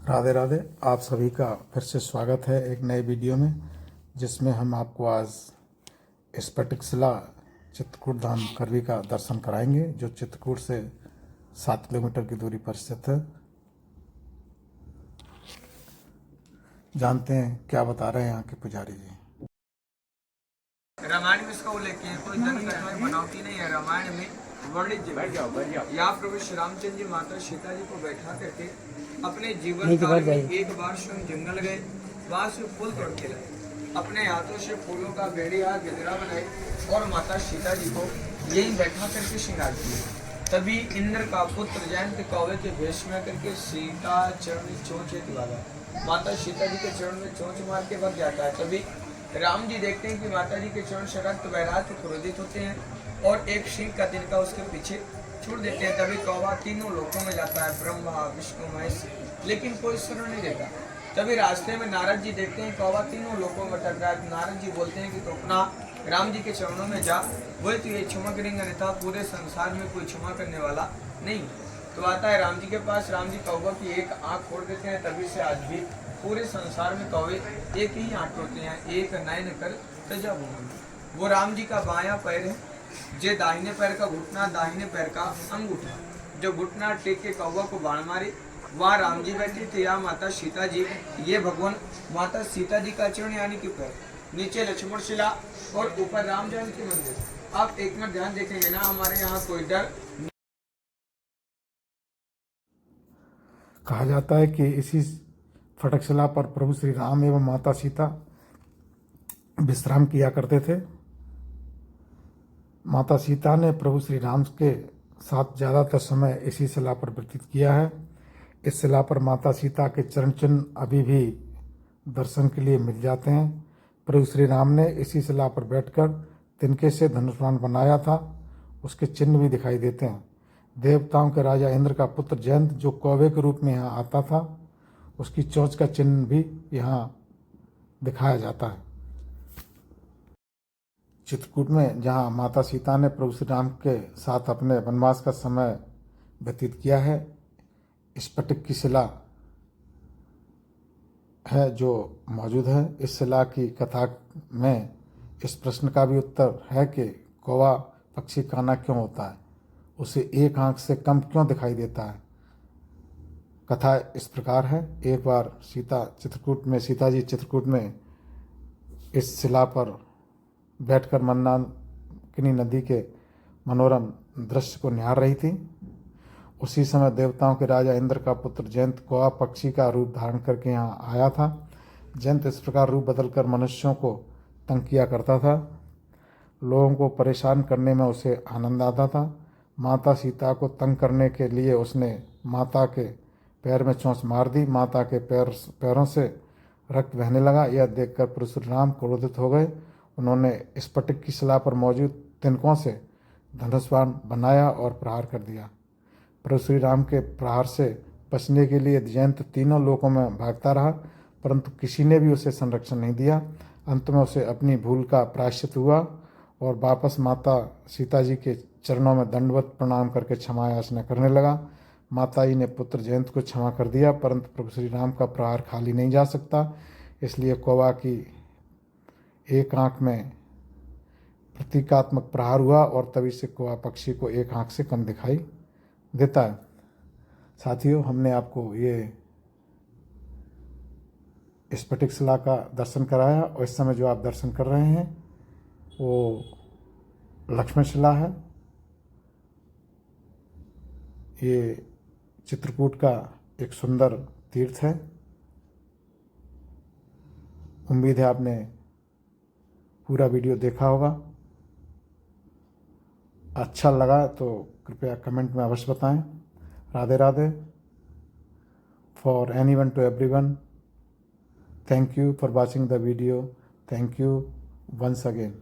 राधे राधे। आप सभी का फिर से स्वागत है एक नए वीडियो में, जिसमें हम आपको आज स्फटिक शिला चित्रकूट धाम करवी का दर्शन कराएंगे, जो चित्रकूट से 7 किलोमीटर की दूरी पर स्थित है। जानते हैं क्या बता रहे हैं यहाँ के पुजारी जी। रामायण में इसका उल्लेख है, कोई धन घटना बनावटी नहीं है। रामायण में वर्णित या प्रभु श्री रामचंद्र जी माता सीता जी को बैठा करके अपने जीवन काल में एक बार स्वयं जंगल गए, वहां से फूल तोड़ के लाए, अपने हाथों से फूलों का बेड़िया गजरा बनाए और माता सीता जी को यही बैठा करके श्रृंगार किया। तभी इंद्र का पुत्र जयंत कौवे के भेष में करके सीता चरण में चोंच वाला माता सीता जी के चरण में चोंच मार के भग जाता है। तभी राम जी देखते हैं कि माता जी के चरण से रक्त वैराग्य क्रोधित होते हैं और एक सिंह का तिनका उसके पीछे छोड़ देते हैं। तभी कौवा तीनों लोकों में जाता है, ब्रह्मा विष्णु महेश, लेकिन कोई शरण नहीं देता। तभी रास्ते में नारद जी देखते हैं कौवा तीनों लोकों में भटक रहा है। नारद जी बोलते हैं कि तो अपना राम जी के चरणों में जा, वही तो ये क्षमा करेंगे, अन्यथा पूरे संसार में कोई क्षमा करने वाला नहीं। तो आता है राम जी के पास, राम जी कौवा की एक आंख खोल देते हैं। तभी से आज भी पूरे संसार में कौवे एक ही आंख होते हैं, एक नयन कर तजा भूमि। वो राम जी का बायां पैर है, जे दाहिने पैर का घुटना, दाहिने पैर का अंगूठा। जो घुटना टेक के कौवा को बाण मारे, वहाँ राम जी बैठे थे, या माता सीता जी, ये भगवान माता सीता जी का चरण यानी कि पैर, नीचे लक्ष्मण शिला और ऊपर राम जानकी मंदिर। आप एक मिनट ध्यान देखेंगे ना, हमारे यहाँ कोई डर। कहा जाता है कि इसी फटक शिला पर प्रभु श्री राम एवं माता सीता विश्राम किया करते थे। माता सीता ने प्रभु श्री राम के साथ ज़्यादातर समय इसी शिला पर व्यतीत किया है। इस शिला पर माता सीता के चरण चिन्ह अभी भी दर्शन के लिए मिल जाते हैं। प्रभु श्री राम ने इसी शिला पर बैठकर तिनके से धनुष बाण बनाया था, उसके चिन्ह भी दिखाई देते हैं। देवताओं के राजा इंद्र का पुत्र जयंत, जो कौवे के रूप में यहाँ आता था, उसकी चोंच का चिन्ह भी यहाँ दिखाया जाता है। चित्रकूट में जहाँ माता सीता ने प्रभु श्री राम के साथ अपने वनवास का समय व्यतीत किया है, स्फटिक की शिला है जो मौजूद है। इस शिला की कथा में इस प्रश्न का भी उत्तर है कि कौवा पक्षी काना क्यों होता है, उसे एक आंख से कम क्यों दिखाई देता है। कथा इस प्रकार है। एक बार सीता जी चित्रकूट में इस शिला पर बैठकर मंदाकिनी नदी के मनोरम दृश्य को निहार रही थी। उसी समय देवताओं के राजा इंद्र का पुत्र जयंत कौवा पक्षी का रूप धारण करके यहाँ आया था। जयंत इस प्रकार रूप बदलकर मनुष्यों को तंग किया करता था। लोगों को परेशान करने में उसे आनंद आता था। माता सीता को तंग करने के लिए उसने माता के पैर में चोंच मार दी। माता के पैरों से रक्त बहने लगा। यह देखकर परशुराम क्रोधित हो गए। उन्होंने स्फटिक की शिला पर मौजूद तिनकों से धनुष बाण बनाया और प्रहार कर दिया। प्रभु श्री राम के प्रहार से बचने के लिए जयंत तीनों लोकों में भागता रहा, परंतु किसी ने भी उसे संरक्षण नहीं दिया। अंत में उसे अपनी भूल का प्रायश्चित हुआ और वापस माता सीता जी के चरणों में दंडवत प्रणाम करके क्षमा याचना करने लगा। माता जी ने पुत्र जयंत को क्षमा कर दिया, परंतु प्रभु श्री राम का प्रहार खाली नहीं जा सकता, इसलिए कौवा की एक आंख में प्रतीकात्मक प्रहार हुआ और तभी से कौवा पक्षी को एक आंख से कम दिखाई देता है। साथियों, हमने आपको ये स्फटिक शिला का दर्शन कराया और इस समय जो आप दर्शन कर रहे हैं वो लक्ष्मण शिला है। ये चित्रकूट का एक सुंदर तीर्थ है। उम्मीद है आपने पूरा वीडियो देखा होगा। अच्छा लगा तो कृपया कमेंट में अवश्य बताएं। Radhe Radhe. For anyone to everyone, thank you for watching the video. Thank you once again.